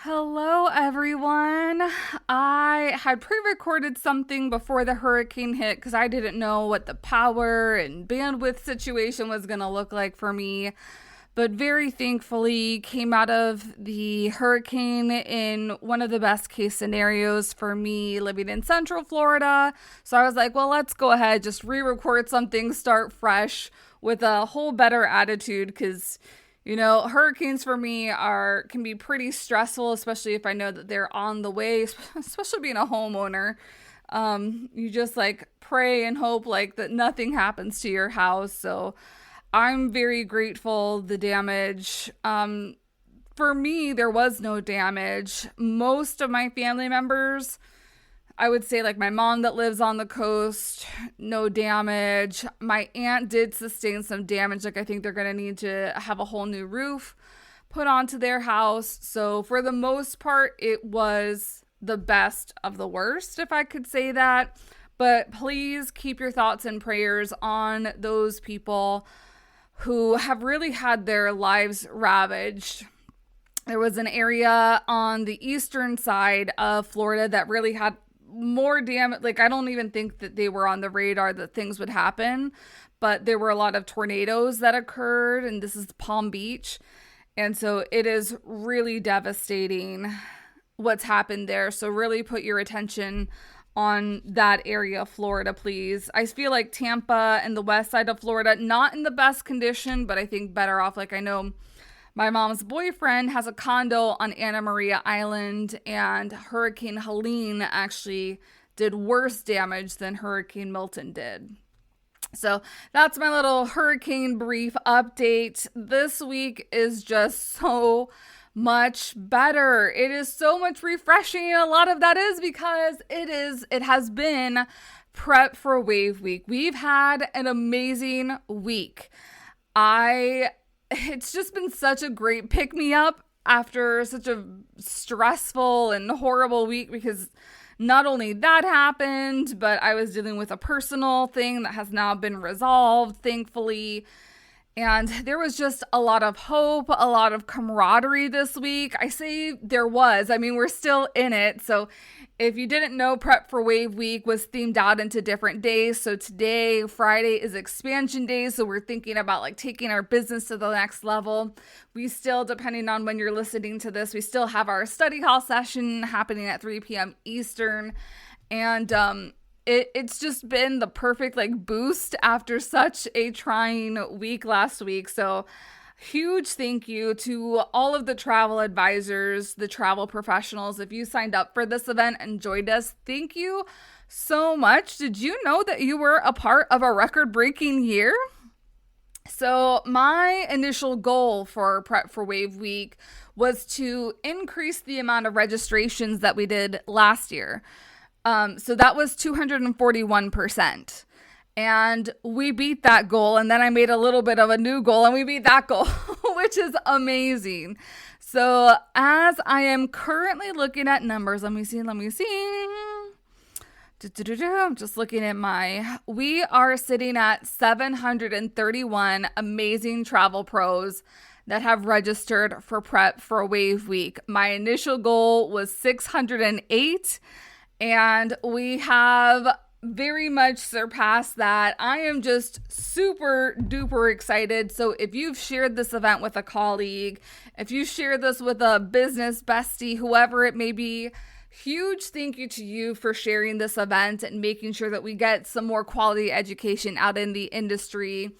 Hello, everyone. I had pre-recorded something before the hurricane hit because I didn't know what the power and bandwidth situation was going to look like for me. But very thankfully, came out of the hurricane in one of the best case scenarios for me living in Central Florida. So I was like, well, let's go ahead, just re-record something, start fresh with a whole better attitude because hurricanes for me can be pretty stressful, especially if I know that they're on the way, especially being a homeowner. You just like pray and hope like that nothing happens to your house. So I'm very grateful the damage. For me, there was no damage. Most of my family members, I would say like my mom that lives on the coast, no damage. My aunt did sustain some damage. Like I think they're going to need to have a whole new roof put onto their house. So for the most part, it was the best of the worst, if I could say that. But please keep your thoughts and prayers on those people who have really had their lives ravaged. There was an area on the eastern side of Florida that really had more damage. Like I don't even think that they were on the radar that things would happen, but there were a lot of tornadoes that occurred, and this is Palm Beach, and so it is really devastating what's happened there. So really put your attention on that area of Florida, please. I feel like Tampa and the west side of Florida, not in the best condition, but I think better off. Like I know my mom's boyfriend has a condo on Anna Maria Island, and Hurricane Helene actually did worse damage than Hurricane Milton did. So that's my little hurricane brief update. This week is just so much better. It is so much refreshing, and a lot of that is because it has been prep for wave week. We've had an amazing week. It's just been such a great pick-me-up after such a stressful and horrible week, because not only that happened, but I was dealing with a personal thing that has now been resolved, thankfully. And there was just a lot of hope, a lot of camaraderie this week. I say there was. I mean, we're still in it. So if you didn't know, Prep for Wave Week was themed out into different days. So today, Friday, is expansion day. So we're thinking about like taking our business to the next level. We still, depending on when you're listening to this, we still have our study hall session happening at 3 p.m. Eastern. And it's just been the perfect like boost after such a trying week last week. So huge thank you to all of the travel advisors, the travel professionals. If you signed up for this event and joined us, thank you so much. Did you know that you were a part of a record-breaking year? So my initial goal for Prep for Wave Week was to increase the amount of registrations that we did last year. So that was 241%. And we beat that goal. And then I made a little bit of a new goal and we beat that goal, which is amazing. So as I am currently looking at numbers, let me see. I'm just looking at we are sitting at 731 amazing travel pros that have registered for Prep for Wave Week. My initial goal was 608, and we have very much surpassed that. I am just super duper excited. So if you've shared this event with a colleague, if you share this with a business bestie, whoever it may be, huge thank you to you for sharing this event and making sure that we get some more quality education out in the industry.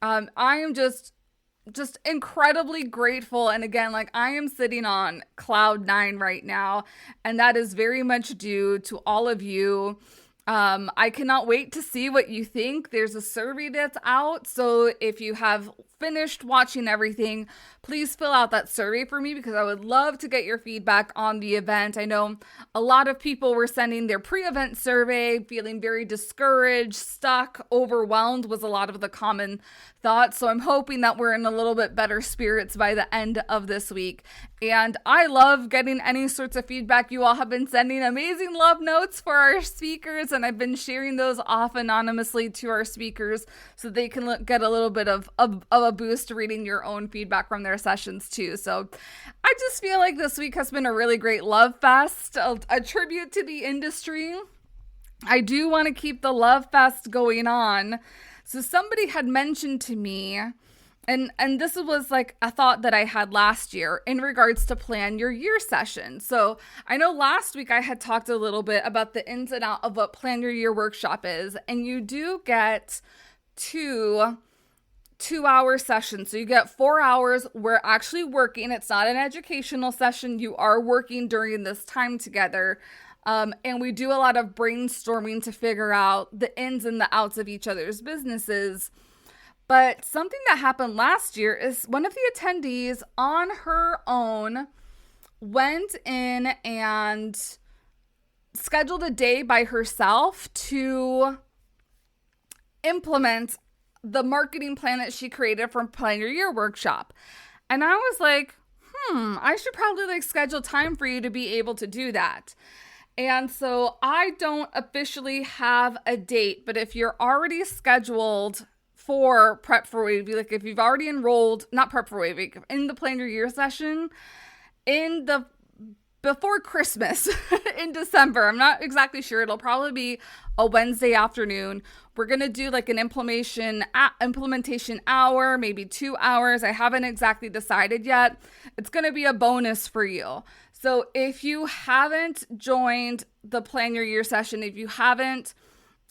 I am just incredibly grateful. And again, like I am sitting on cloud 9 right now, and that is very much due to all of you. I cannot wait to see what you think. There's a survey that's out. So if you have finished watching everything, please fill out that survey for me, because I would love to get your feedback on the event. I know a lot of people were sending their pre-event survey, feeling very discouraged, stuck, overwhelmed was a lot of the common thoughts. So I'm hoping that we're in a little bit better spirits by the end of this week. And I love getting any sorts of feedback. You all have been sending amazing love notes for our speakers, and I've been sharing those off anonymously to our speakers so they can get a little bit of a a boost reading your own feedback from their sessions too. So I just feel like this week has been a really great love fest, a tribute to the industry. I do want to keep the love fest going on. So somebody had mentioned to me, and this was like a thought that I had last year in regards to plan your year session. So I know last week I had talked a little bit about the ins and out of what plan your year workshop is, and you do get two-hour sessions. So you get 4 hours. We're actually working. It's not an educational session. You are working during this time together. And we do a lot of brainstorming to figure out the ins and the outs of each other's businesses. But something that happened last year is one of the attendees on her own went in and scheduled a day by herself to implement the marketing plan that she created from Plan Your Year workshop. And I was like, I should probably schedule time for you to be able to do that. And so I don't officially have a date, but if you're already scheduled for Prep for Wave Week, like if you've already enrolled, not Prep for Wave Week, in the Plan Your Year session, before Christmas in December, I'm not exactly sure. It'll probably be a Wednesday afternoon. We're going to do like an implementation hour, maybe 2 hours. I haven't exactly decided yet. It's going to be a bonus for you. So if you haven't joined the Plan Your Year session, if you haven't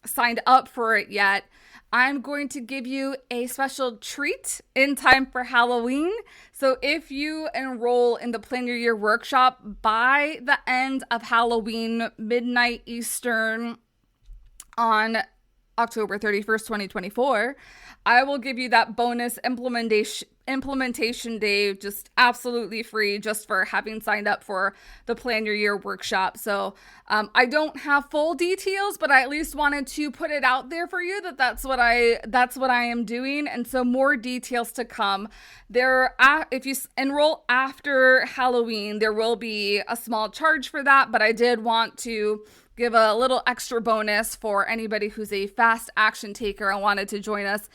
signed up for it yet, I'm going to give you a special treat in time for Halloween. So if you enroll in the Plan Your Year workshop by the end of Halloween, midnight Eastern on October 31st, 2024, I will give you that bonus implementation day, just absolutely free, just for having signed up for the Plan Your Year workshop. So I don't have full details, but I at least wanted to put it out there for you that's what I am doing. And so more details to come. If you enroll after Halloween, there will be a small charge for that, but I did want to give a little extra bonus for anybody who's a fast action taker and wanted to join us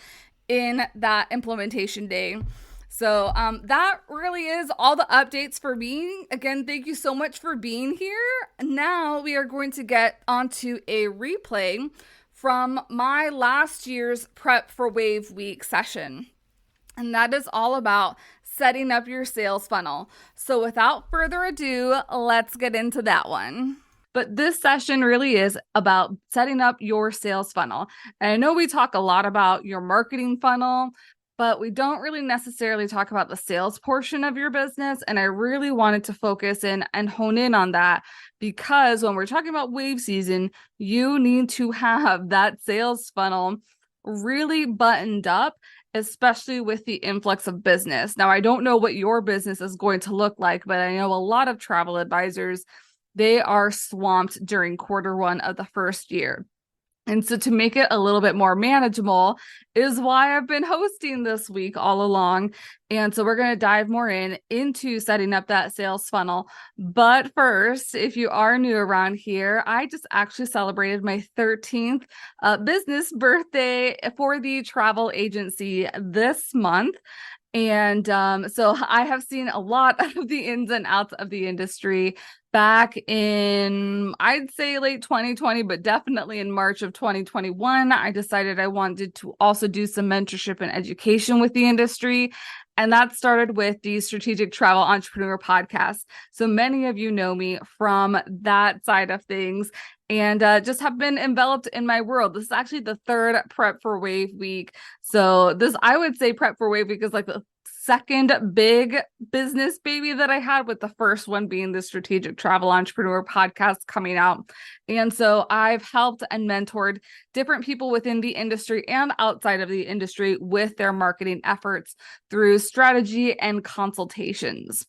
in that implementation day. So that really is all the updates for me. Again, thank you so much for being here. Now we are going to get onto a replay from my last year's Prep for Wave Week session. And that is all about setting up your sales funnel. So without further ado, let's get into that one. But this session really is about setting up your sales funnel. And I know we talk a lot about your marketing funnel, but we don't really necessarily talk about the sales portion of your business. And I really wanted to focus in and hone in on that, because when we're talking about wave season, you need to have that sales funnel really buttoned up, especially with the influx of business. Now, I don't know what your business is going to look like, but I know a lot of travel advisors, they are swamped during quarter 1 of the first year. And so to make it a little bit more manageable is why I've been hosting this week all along. And so we're going to dive more into setting up that sales funnel. But first, if you are new around here, I just actually celebrated my 13th business birthday for the travel agency this month. And so I have seen a lot of the ins and outs of the industry back in, I'd say late 2020, but definitely in March of 2021. I decided I wanted to also do some mentorship and education with the industry. And that started with the Strategic Travel Entrepreneur podcast. So many of you know me from that side of things and just have been enveloped in my world. This is actually the third Prep for Wave Week. So this, I would say Prep for Wave Week is like the second big business baby that I had, with the first one being the Strategic Travel Entrepreneur podcast coming out. And so I've helped and mentored different people within the industry and outside of the industry with their marketing efforts through strategy and consultations.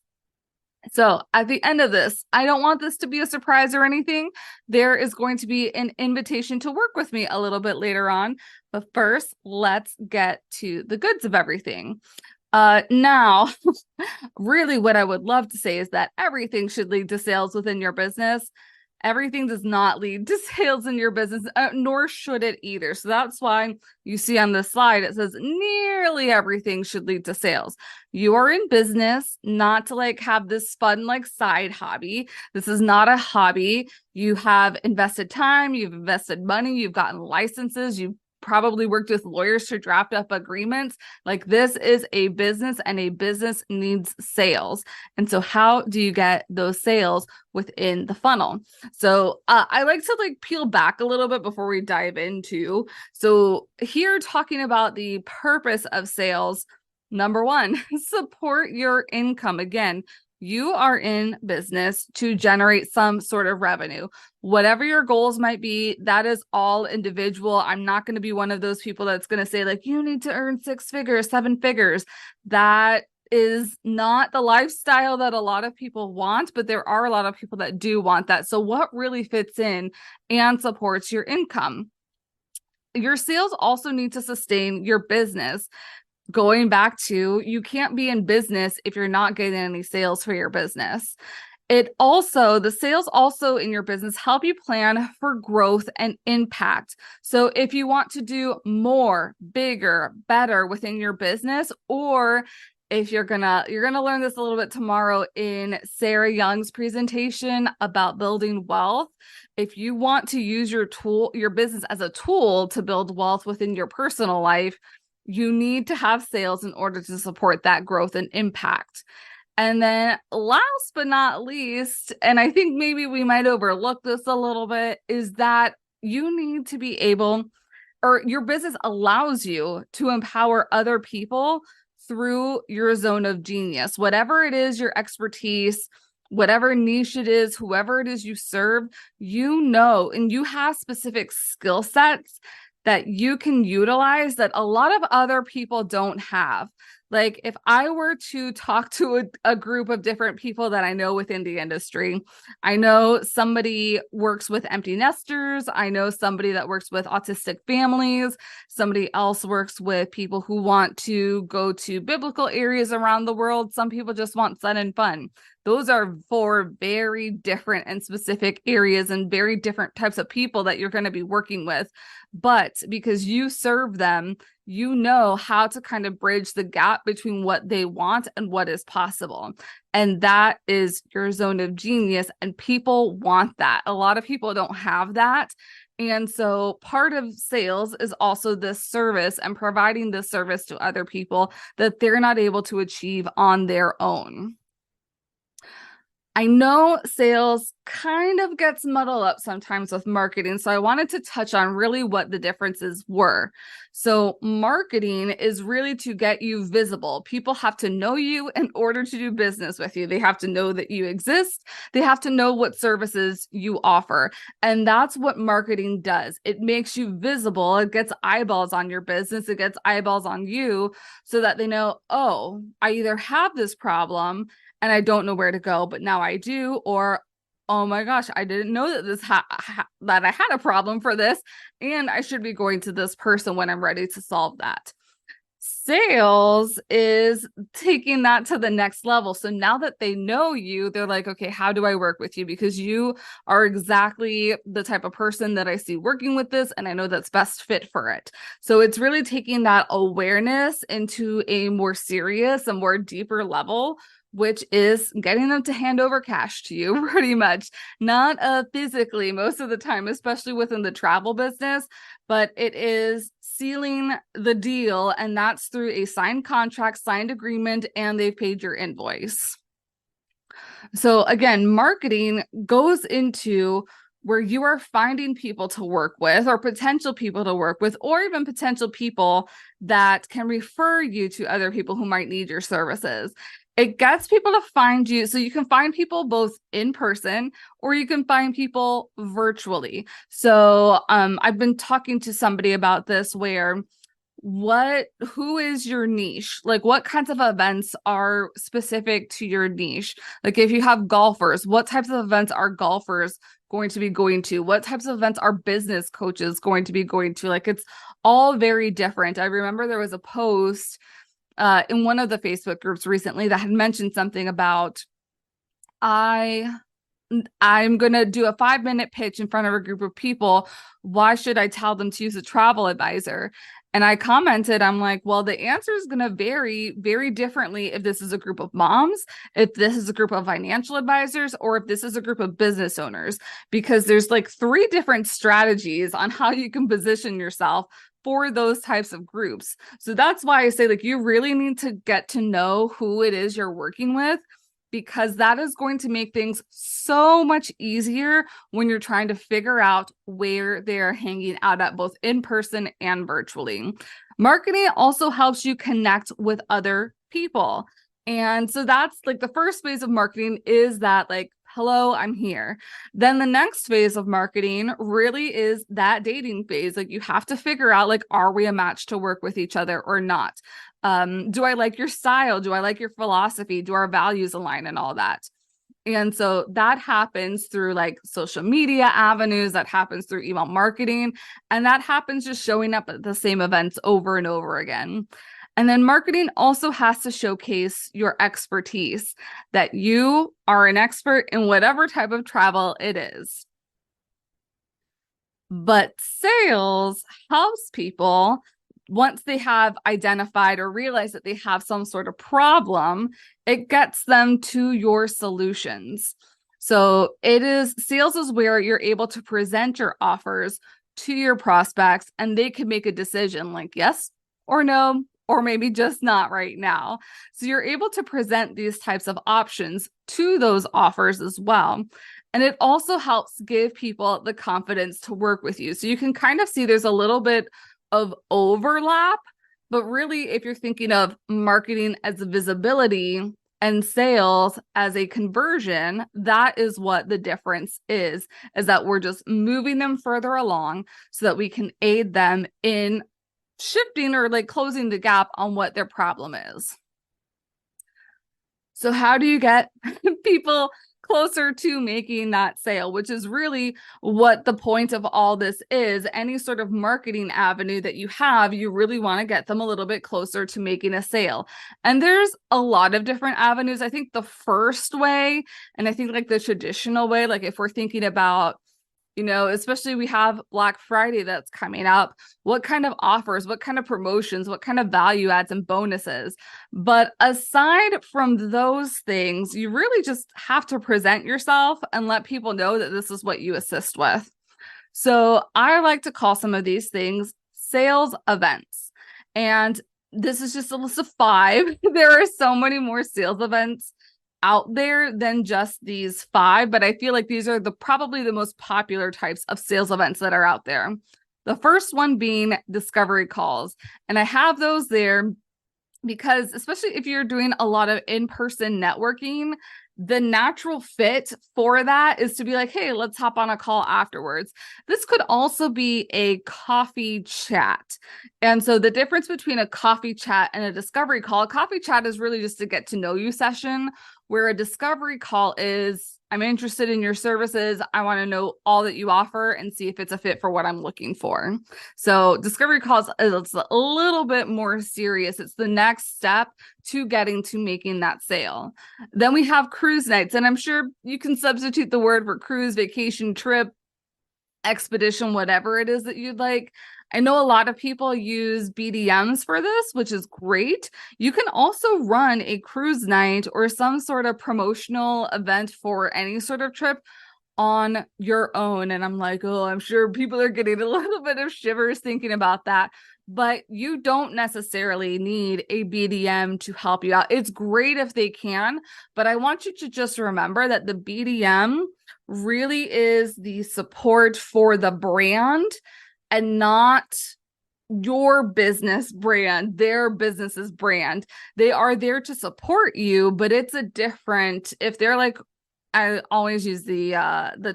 So at the end of this, I don't want this to be a surprise or anything. There is going to be an invitation to work with me a little bit later on. But first, let's get to the goods of everything. Now, really what I would love to say is that everything should lead to sales within your business. Everything does not lead to sales in your business, nor should it either. So that's why you see on this slide, it says nearly everything should lead to sales. You are in business, not to like have this fun, like side hobby. This is not a hobby. You have invested time, you've invested money, you've gotten licenses, you've probably worked with lawyers to draft up agreements. Like this is a business, and a business needs sales. And so how do you get those sales within the funnel? So I like to like peel back a little bit before we dive into. So here talking about the purpose of sales, number one, support your income. Again, you are in business to generate some sort of revenue. Whatever your goals might be, that is all individual. I'm not going to be one of those people that's going to say, like, you need to earn 6 figures, 7 figures. That is not the lifestyle that a lot of people want, but there are a lot of people that do want that. So what really fits in and supports your income? Your sales also need to sustain your business. Going back to, you can't be in business if you're not getting any sales for your business. The sales also in your business help you plan for growth and impact. So if you want to do more, bigger, better within your business, or if you're gonna learn this a little bit tomorrow in Sarah Young's presentation about building wealth. If you want to use your business as a tool to build wealth within your personal life, you need to have sales in order to support that growth and impact. And then last but not least, and I think maybe we might overlook this a little bit, is that you need to be able, or your business allows you to empower other people through your zone of genius. Whatever it is, your expertise, whatever niche it is, whoever it is you serve, and you have specific skill sets that you can utilize that a lot of other people don't have. Like if I were to talk to a group of different people that I know within the industry, I know somebody works with empty nesters. I know somebody that works with autistic families. Somebody else works with people who want to go to biblical areas around the world. Some people just want sun and fun. Those are 4 very different and specific areas and very different types of people that you're going to be working with. But because you serve them, you know how to kind of bridge the gap between what they want and what is possible. And that is your zone of genius. And people want that. A lot of people don't have that. And so part of sales is also this service and providing this service to other people that they're not able to achieve on their own. I know sales kind of gets muddled up sometimes with marketing, so I wanted to touch on really what the differences were. So marketing is really to get you visible. People have to know you in order to do business with you. They have to know that you exist. They have to know what services you offer. And that's what marketing does. It makes you visible. It gets eyeballs on your business. It gets eyeballs on you so that they know, oh, I either have this problem and I don't know where to go, but now I do, or oh my gosh, I didn't know that that I had a problem for this, and I should be going to this person when I'm ready to solve that. Sales is taking that to the next level. So now that they know you, they're like, okay, how do I work with you? Because you are exactly the type of person that I see working with this, and I know that's best fit for it. So it's really taking that awareness into a more serious and more deeper level, which is getting them to hand over cash to you, pretty much. Not physically most of the time, especially within the travel business, but it is sealing the deal, and that's through a signed contract, signed agreement, and they've paid your invoice. So again, marketing goes into where you are finding people to work with, or potential people to work with, or even potential people that can refer you to other people who might need your services. It gets people to find you. So you can find people both in person, or you can find people virtually. So I've been talking to somebody about this, where who is your niche? Like, what kinds of events are specific to your niche? Like, if you have golfers, what types of events are golfers going to be going to? What types of events are business coaches going to be going to? Like, it's all very different. I remember there was a post in one of the Facebook groups recently that had mentioned something about, I I'm going to do a 5-minute pitch in front of a group of people. Why should I tell them to use a travel advisor? And I commented, I'm like, well, the answer is going to vary very differently if this is a group of moms, if this is a group of financial advisors, or if this is a group of business owners, because there's like 3 different strategies on how you can position yourself for those types of groups. So that's why I say, like, you really need to get to know who it is you're working with, because that is going to make things so much easier when you're trying to figure out where they're hanging out at, both in person and virtually. Marketing also helps you connect with other people. And so that's like the first phase of marketing, is that like, hello, I'm here. Then the next phase of marketing really is that dating phase. Like, you have to figure out, like, are we a match to work with each other or not? Do I like your style? Do I like your philosophy? Do our values align and all that? And so that happens through like social media avenues, that happens through email marketing, and that happens just showing up at the same events over and over again. And then marketing also has to showcase your expertise, that you are an expert in whatever type of travel it is. But sales helps people, once they have identified or realized that they have some sort of problem, it gets them to your solutions. So sales is where you're able to present your offers to your prospects, and they can make a decision like yes or no, or maybe just not right now. So you're able to present these types of options to those offers as well. And it also helps give people the confidence to work with you. So you can kind of see there's a little bit of overlap, but really, if you're thinking of marketing as a visibility and sales as a conversion, that is what the difference is that we're just moving them further along so that we can aid them in shifting or like closing the gap on what their problem is. So how do you get people closer to making that sale, which is really what the point of all this is? Any sort of marketing avenue that you have, you really want to get them a little bit closer to making a sale. And there's a lot of different avenues. I think the first way, and I think like the traditional way, like if we're thinking about, especially we have Black Friday that's coming up, what kind of offers, what kind of promotions, what kind of value adds and bonuses. But aside from those things, you really just have to present yourself and let people know that this is what you assist with. So I like to call some of these things sales events. And this is just a list of 5. There are so many more sales events out there than just these 5, but I feel like these are probably the most popular types of sales events that are out there. The first one being discovery calls. And I have those there because, especially if you're doing a lot of in-person networking, the natural fit for that is to be like, hey, let's hop on a call afterwards. This could also be a coffee chat. And so the difference between a coffee chat and a discovery call, a coffee chat is really just a get to know you session, where a discovery call is, I'm interested in your services. I want to know all that you offer and see if it's a fit for what I'm looking for. So discovery calls is a little bit more serious. It's the next step to getting to making that sale. Then we have cruise nights, and I'm sure you can substitute the word for cruise, vacation, trip, expedition, whatever it is that you'd like. I know a lot of people use BDMs for this, which is great. You can also run a cruise night or some sort of promotional event for any sort of trip on your own. And I'm like, oh, I'm sure people are getting a little bit of shivers thinking about that. But you don't necessarily need a BDM to help you out. It's great if they can, but I want you to just remember that the BDM really is the support for the brand and not your business brand, their business's brand. They are there to support you, but it's a different, if they're like, I always use the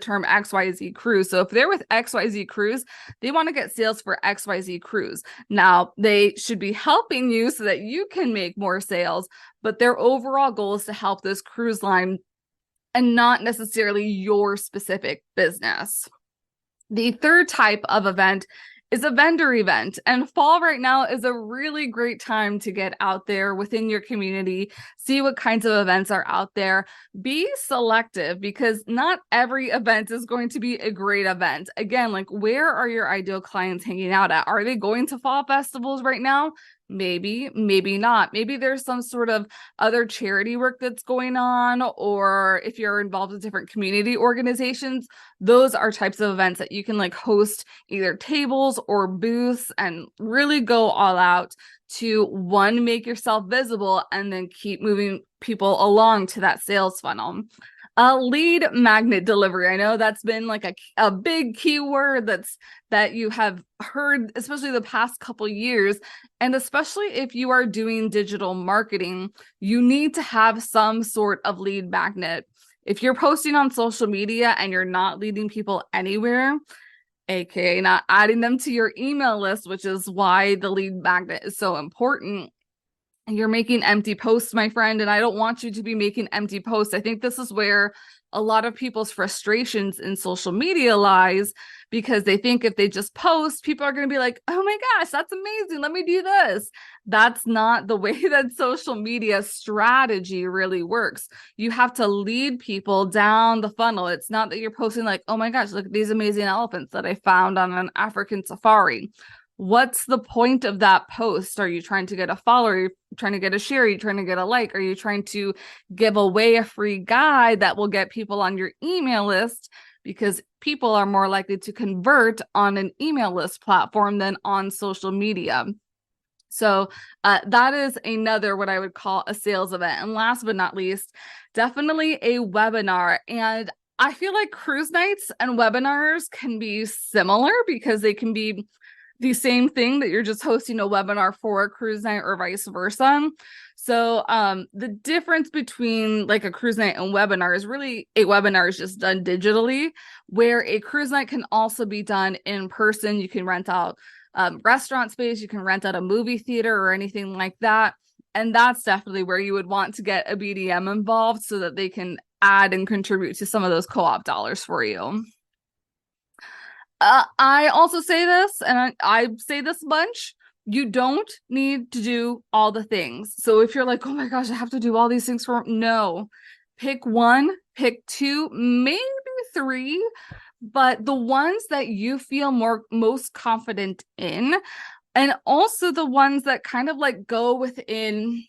term XYZ Cruise. So if they're with XYZ Cruise, they want to get sales for XYZ Cruise. Now, they should be helping you so that you can make more sales, but their overall goal is to help this cruise line and not necessarily your specific business. The third type of event is a vendor event. And fall right now is a really great time to get out there within your community, see what kinds of events are out there. Be selective because not every event is going to be a great event. Again, like where are your ideal clients hanging out at? Are they going to fall festivals right now? Maybe, maybe not. Maybe there's some sort of other charity work that's going on, or if you're involved with different community organizations, those are types of events that you can like host either tables or booths and really go all out to one, make yourself visible and then keep moving people along to that sales funnel. Lead magnet delivery. I know that's been like a big keyword that you have heard, especially the past couple years. And especially if you are doing digital marketing, you need to have some sort of lead magnet. If you're posting on social media and you're not leading people anywhere, aka not adding them to your email list, which is why the lead magnet is so important, you're making empty posts, my friend, and I don't want you to be making empty posts. I think this is where a lot of people's frustrations in social media lies, because they think if they just post, people are going to be like, oh my gosh, that's amazing, let me do this. That's not the way that social media strategy really works. You have to lead people down the funnel. It's not that you're posting like, oh my gosh, look at these amazing elephants that I found on an African safari. What's the point of that post? Are you trying to get a follower? Are you trying to get a share? Are you trying to get a like? Are you trying to give away a free guide that will get people on your email list? Because people are more likely to convert on an email list platform than on social media. So that is another what I would call a sales event. And last but not least, definitely a webinar. And I feel like cruise nights and webinars can be similar because they can be the same thing that you're just hosting a webinar for a cruise night or vice versa. So the difference between like a cruise night and webinar is really a webinar is just done digitally, where a cruise night can also be done in person. You can rent out restaurant space, you can rent out a movie theater or anything like that. And that's definitely where you would want to get a BDM involved so that they can add and contribute to some of those co-op dollars for you. I also say this, and I say this a bunch, you don't need to do all the things. So if you're like, oh my gosh, I have to do all these things no, pick one, pick two, maybe three, but the ones that you feel most confident in, and also the ones that kind of like go within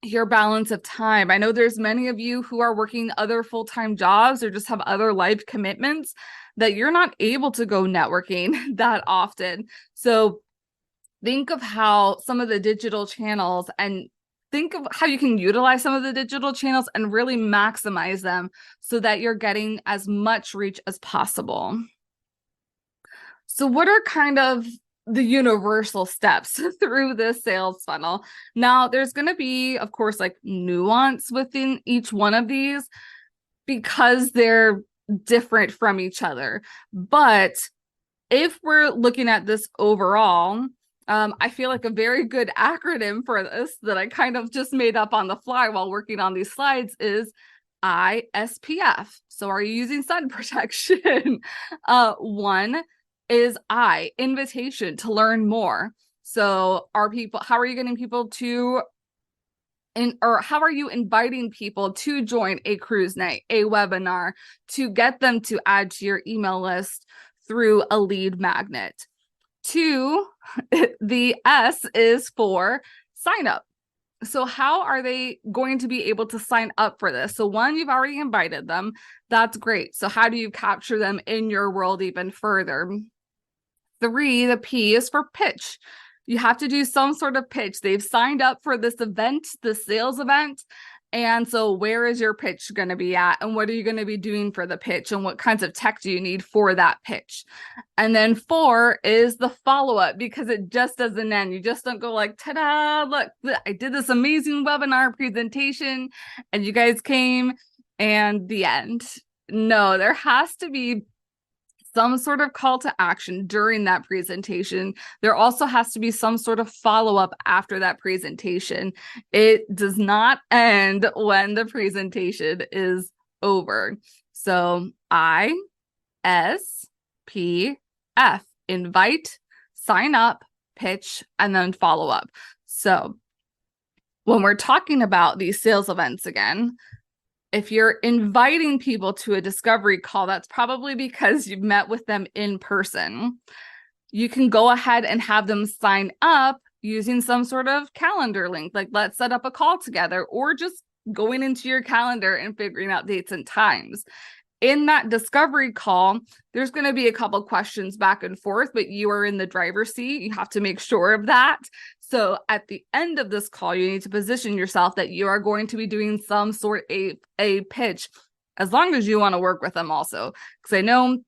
your balance of time. I know there's many of you who are working other full-time jobs or just have other life commitments that you're not able to go networking that often. So think of how some of the digital channels and think of how you can utilize some of the digital channels and really maximize them so that you're getting as much reach as possible. So what are kind of the universal steps through this sales funnel? Now, there's going to be, of course, like nuance within each one of these because they're different from each other. But if we're looking at this overall, I feel like a very good acronym for this that I kind of just made up on the fly while working on these slides is ISPF. So are you using sun protection? One is invitation to learn more. So how are you getting people to or how are you inviting people to join a cruise night, a webinar, to get them to add to your email list through a lead magnet? Two, the S is for sign up. So how are they going to be able to sign up for this? So one, you've already invited them. That's great. So how do you capture them in your world even further? Three, the P is for pitch. You have to do some sort of pitch. They've signed up for this event, the sales event. And so where is your pitch going to be at? And what are you going to be doing for the pitch? And what kinds of tech do you need for that pitch? And then four is the follow-up, because it just doesn't end. You just don't go like, ta-da, look, I did this amazing webinar presentation and you guys came and the end. No, there has to be some sort of call to action during that presentation. There also has to be some sort of follow-up after that presentation. It does not end when the presentation is over. So ISPF, invite, sign up, pitch, and then follow up. So when we're talking about these sales events again, if you're inviting people to a discovery call, that's probably because you've met with them in person. You can go ahead and have them sign up using some sort of calendar link, like let's set up a call together, or just going into your calendar and figuring out dates and times. In that discovery call, there's going to be a couple questions back and forth, but you are in the driver's seat. You have to make sure of that. So at the end of this call, you need to position yourself that you are going to be doing some sort of a pitch, as long as you want to work with them also. Because I know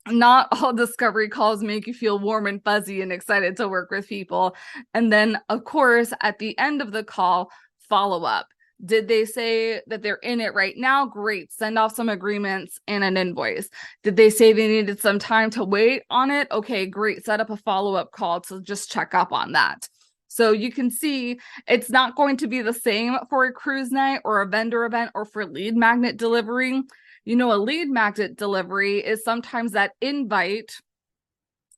not all discovery calls make you feel warm and fuzzy and excited to work with people. And then, of course, at the end of the call, follow up. Did they say that they're in it right now? Great. Send off some agreements and an invoice. Did they say they needed some time to wait on it? Okay, great. Set up a follow-up call to just check up on that. So you can see it's not going to be the same for a cruise night or a vendor event or for lead magnet delivery. You know, a lead magnet delivery is sometimes that invite.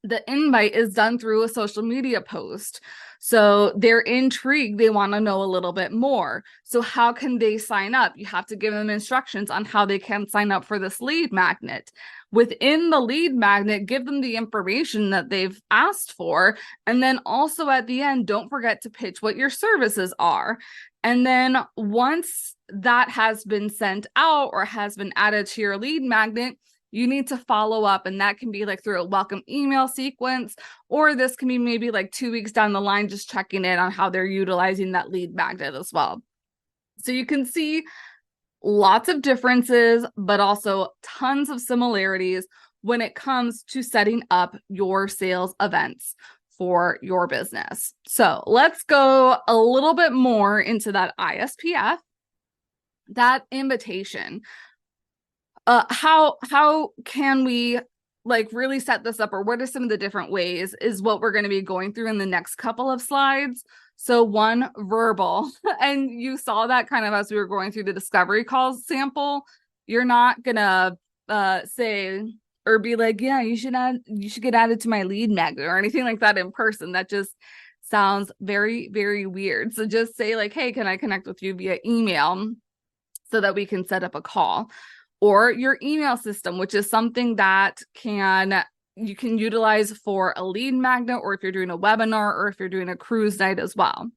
The invite is done through a social media post. So they're intrigued. They want to know a little bit more. So how can they sign up? You have to give them instructions on how they can sign up for this lead magnet. Within the lead magnet, give them the information that they've asked for. And then also at the end, don't forget to pitch what your services are. And then once that has been sent out or has been added to your lead magnet, you need to follow up, and that can be like through a welcome email sequence, or this can be maybe like 2 weeks down the line, just checking in on how they're utilizing that lead magnet as well. So you can see lots of differences, but also tons of similarities when it comes to setting up your sales events for your business. So let's go a little bit more into that ISPF, that invitation. How can we like really set this up, or what are some of the different ways is what we're going to be going through in the next couple of slides. So one, verbal, and you saw that kind of as we were going through the discovery calls sample. You're not gonna say or be like, yeah, you should get added to my lead magnet or anything like that in person. That just sounds very, very weird. So just say like, hey, can I connect with you via email so that we can set up a call? Or your email system, which is something that you can utilize for a lead magnet, or if you're doing a webinar, or if you're doing a cruise night as well.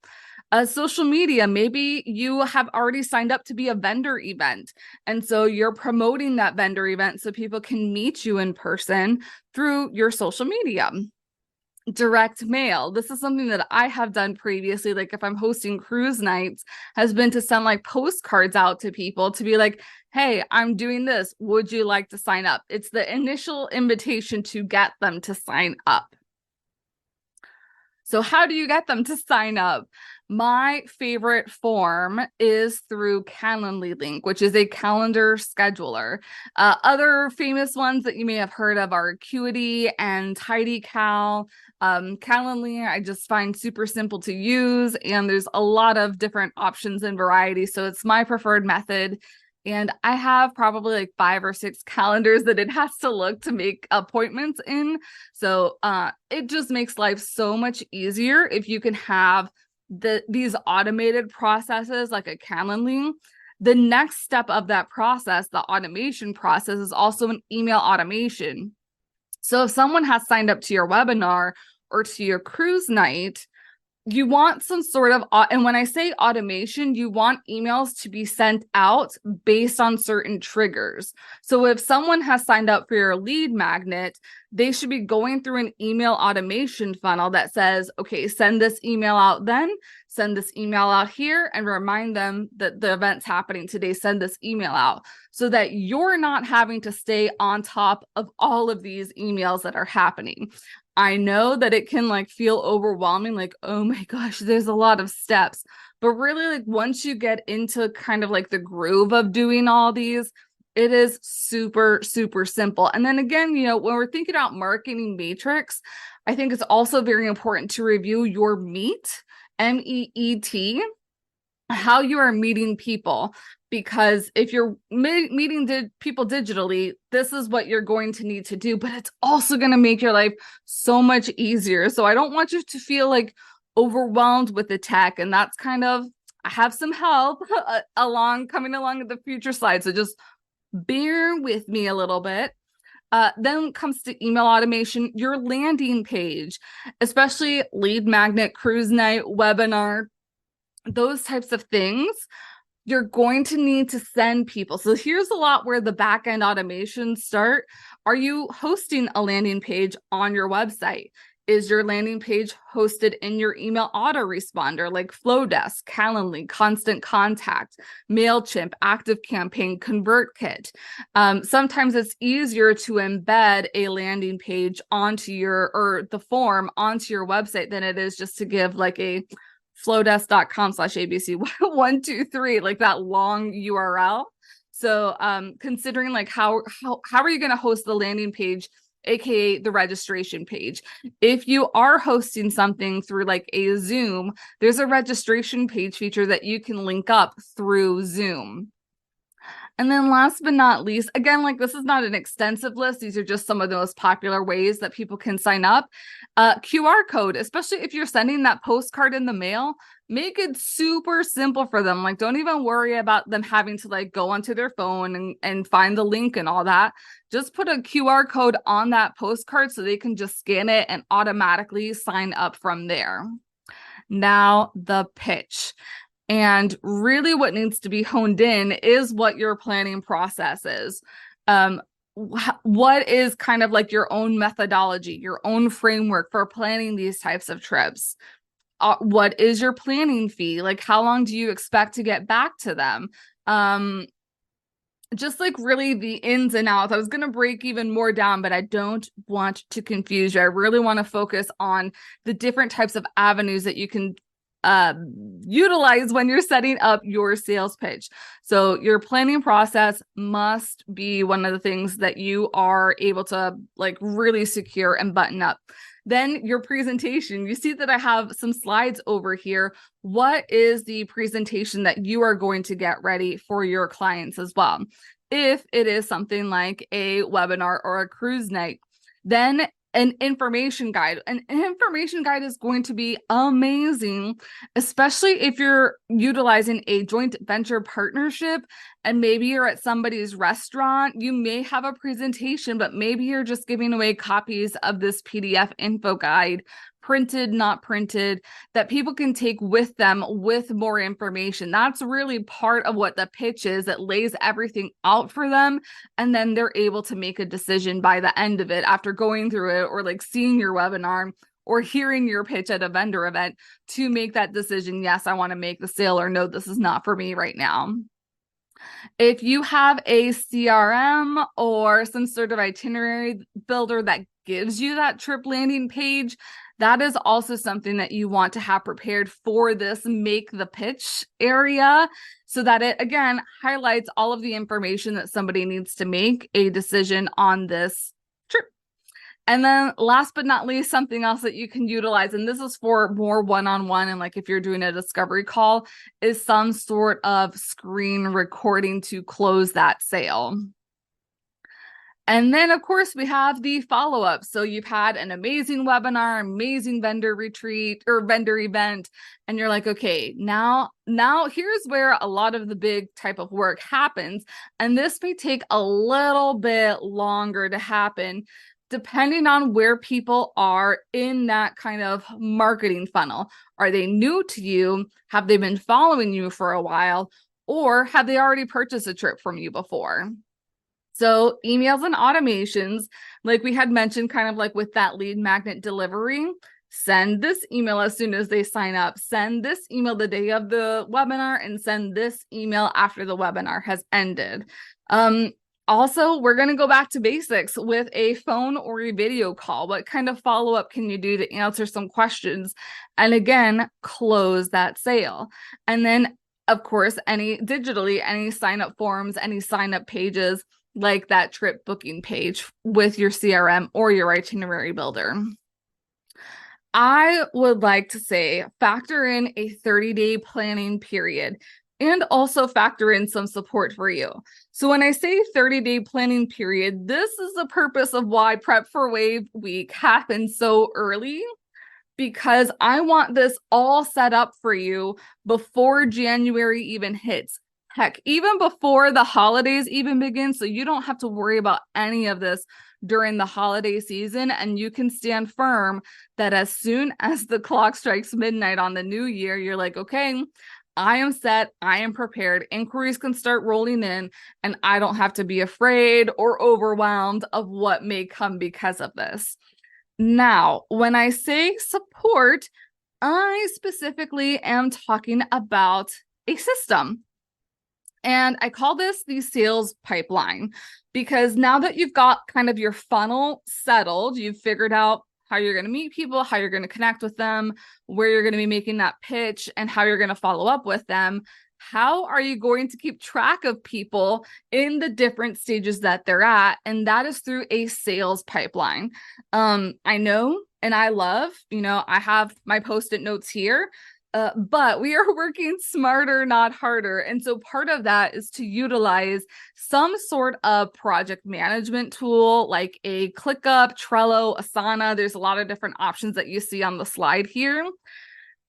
Social media, maybe you have already signed up to be a vendor event. And so you're promoting that vendor event so people can meet you in person through your social media. Direct mail. This is something that I have done previously. Like if I'm hosting cruise nights, has been to send like postcards out to people to be like, hey, I'm doing this. Would you like to sign up? It's the initial invitation to get them to sign up. So how do you get them to sign up? My favorite form is through Calendly Link, which is a calendar scheduler. Other famous ones that you may have heard of are Acuity and TidyCal. Calendly, I just find super simple to use, and there's a lot of different options and variety. So it's my preferred method. And I have probably like 5 or 6 calendars that it has to look to make appointments in. So it just makes life so much easier if you can have these automated processes like a Calendly. The next step of that process, the automation process, is also an email automation. So if someone has signed up to your webinar or to your cruise night, you want some sort of, and when I say automation, you want emails to be sent out based on certain triggers. So if someone has signed up for your lead magnet, they should be going through an email automation funnel that says, okay, send this email out then, send this email out here, and remind them that the event's happening today. Send this email out so that you're not having to stay on top of all of these emails that are happening. I know that it can like feel overwhelming, like, oh my gosh, there's a lot of steps. But really, like once you get into kind of like the groove of doing all these, it is super, super simple. And then again, you know, when we're thinking about marketing matrix, I think it's also very important to review your MEET, MEET, how you are meeting people. because if you're meeting people digitally, this is what you're going to need to do, but it's also going to make your life so much easier. So I don't want you to feel like overwhelmed with the tech. And that's kind of, I have some help coming along in the future slides. So just bear with me a little bit. Then comes to email automation, your landing page, especially lead magnet, cruise night, webinar, those types of things. You're going to need to send people. So here's a lot where the back-end automations start. Are you hosting a landing page on your website? Is your landing page hosted in your email autoresponder like Flowdesk, Calendly, Constant Contact, MailChimp, ActiveCampaign, ConvertKit? Sometimes it's easier to embed a landing page onto the form onto your website than it is just to give like a flowdesk.com/abc123, like that long URL. So considering like how are you going to host the landing page, aka the registration page? If you are hosting something through like a Zoom, there's a registration page feature that you can link up through Zoom. And then last but not least, again, like this is not an extensive list. These are just some of the most popular ways that people can sign up. QR code, especially if you're sending that postcard in the mail, make it super simple for them. Like don't even worry about them having to like go onto their phone and find the link and all that. Just put a QR code on that postcard so they can just scan it and automatically sign up from there. Now the pitch. And really what needs to be honed in is what your planning process is. What is kind of like your own methodology, your own framework for planning these types of trips? What is your planning fee? Like how long do you expect to get back to them? Just like really the ins and outs. I was going to break even more down, but I don't want to confuse you. I really want to focus on the different types of avenues that you can utilize when you're setting up your sales pitch. So your planning process must be one of the things that you are able to like really secure and button up. Then your presentation, you see that I have some slides over here. What is the presentation that you are going to get ready for your clients as well? If it is something like a webinar or a cruise night, then an information guide. An information guide is going to be amazing, especially if you're utilizing a joint venture partnership and maybe you're at somebody's restaurant. You may have a presentation, but maybe you're just giving away copies of this PDF info guide, printed, not printed, that people can take with them with more information. That's really part of what the pitch is. It lays everything out for them, and then they're able to make a decision by the end of it after going through it or like seeing your webinar or hearing your pitch at a vendor event to make that decision. Yes, I want to make the sale, or no, this is not for me right now. If you have a CRM or some sort of itinerary builder that gives you that trip landing page, that is also something that you want to have prepared for this make the pitch area, so that it, again, highlights all of the information that somebody needs to make a decision on this trip. And then last but not least, something else that you can utilize, and this is for more one-on-one, and like if you're doing a discovery call, is some sort of screen recording to close that sale. And then, of course, we have the follow-up. So you've had an amazing webinar, amazing vendor retreat or vendor event, and you're like, okay, now here's where a lot of the big type of work happens. And this may take a little bit longer to happen, depending on where people are in that kind of marketing funnel. Are they new to you? Have they been following you for a while? Or have they already purchased a trip from you before? So emails and automations, like we had mentioned, kind of like with that lead magnet delivery, send this email as soon as they sign up, send this email the day of the webinar, and send this email after the webinar has ended. Also, we're going to go back to basics with a phone or a video call. What kind of follow-up can you do to answer some questions? And again, close that sale. And then, of course, any sign-up forms, any sign-up pages, like that trip booking page with your CRM or your itinerary builder. I would like to say factor in a 30-day planning period. and also factor in some support for you. So when I say 30-day planning period, this is the purpose of why Prep for Wave Week happens so early, because I want this all set up for you before January even hits. Heck, even before the holidays even begin, so you don't have to worry about any of this during the holiday season, and you can stand firm that as soon as the clock strikes midnight on the new year, you're like, okay, I am set, I am prepared, inquiries can start rolling in, and I don't have to be afraid or overwhelmed of what may come because of this. Now, when I say support, I specifically am talking about a system. And I call this the sales pipeline, because now that you've got kind of your funnel settled, you've figured out how you're going to meet people, how you're going to connect with them, where you're going to be making that pitch, and how you're going to follow up with them. How are you going to keep track of people in the different stages that they're at? And that is through a sales pipeline. I know and I love, I have my Post-it notes here. But we are working smarter, not harder. And so part of that is to utilize some sort of project management tool like a ClickUp, Trello, Asana. There's a lot of different options that you see on the slide here.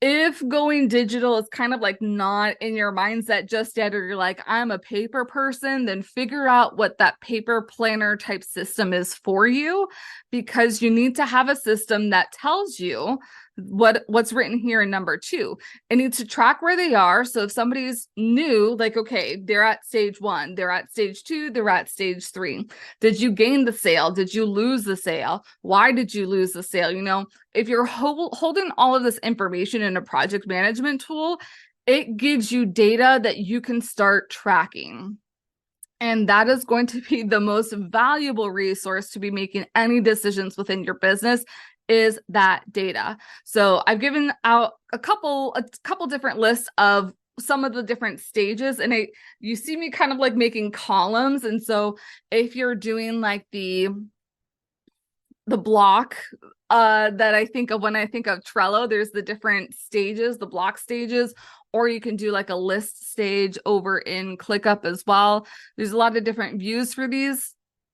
If going digital is kind of like not in your mindset just yet, or you're like, I'm a paper person, then figure out what that paper planner type system is for you, because you need to have a system that tells you what's written here in number 2. It needs to track where they are. So if somebody's new, like, okay, they're at stage 1, they're at stage 2, they're at stage 3. Did you gain the sale? Did you lose the sale? Why did you lose the sale? If you're holding all of this information in a project management tool, it gives you data that you can start tracking. And that is going to be the most valuable resource to be making any decisions within your business, is that data. So I've given out a couple different lists of some of the different stages, and you see me kind of like making columns. And so if you're doing like the block that I think of when I think of Trello, there's the different stages, the block stages, or you can do like a list stage over in ClickUp as well. There's a lot of different views for these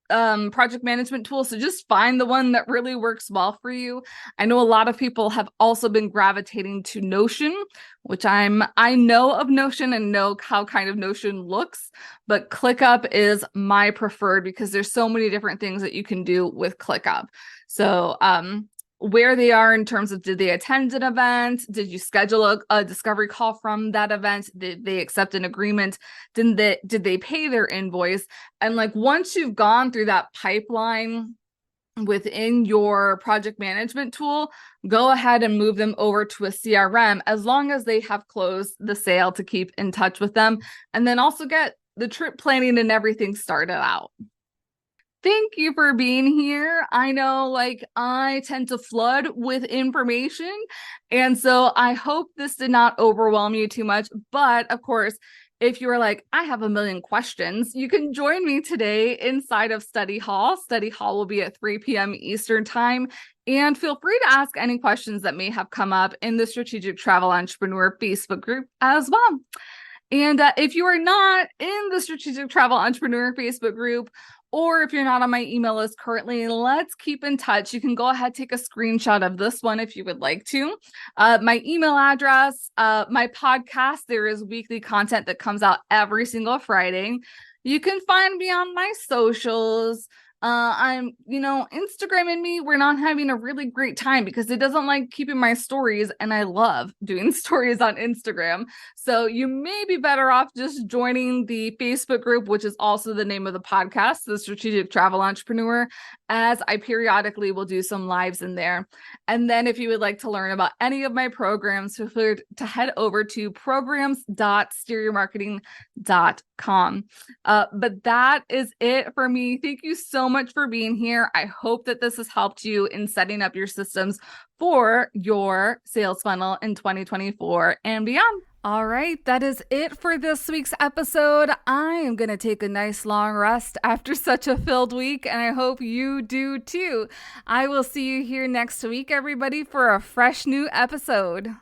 project management tools. So just find the one that really works well for you. I know a lot of people have also been gravitating to Notion, which I know of Notion and know how kind of Notion looks, but ClickUp is my preferred because there's so many different things that you can do with ClickUp. So where they are in terms of, did they attend an event? Did you schedule a discovery call from that event? Did they accept an agreement? Did they pay their invoice? And like, once you've gone through that pipeline within your project management tool, go ahead and move them over to a CRM, as long as they have closed the sale, to keep in touch with them, and then also get the trip planning and everything started out. Thank you for being here. I know, like, I tend to flood with information, and so I hope this did not overwhelm you too much. But of course, if you are like, I have a million questions, you can join me today inside of Study Hall. Study Hall will be at 3 p.m. Eastern Time, and feel free to ask any questions that may have come up in the Strategic Travel Entrepreneur Facebook group as well. And if you are not in the Strategic Travel Entrepreneur Facebook group, or if you're not on my email list currently, let's keep in touch. You can go ahead, take a screenshot of this one if you would like to. My email address, my podcast, there is weekly content that comes out every single Friday. You can find me on my socials. I'm, Instagramming me. We're not having a really great time because it doesn't like keeping my stories, and I love doing stories on Instagram. So you may be better off just joining the Facebook group, which is also the name of the podcast, The Strategic Travel Entrepreneur, as I periodically will do some lives in there. And then if you would like to learn about any of my programs, feel free to head over to programs.steeryourmarketing.com. But that is it for me. Thank you so much for being here. I hope that this has helped you in setting up your systems for your sales funnel in 2024 and beyond. All right, that is it for this week's episode. I am going to take a nice long rest after such a filled week, and I hope you do too. I will see you here next week, everybody, for a fresh new episode.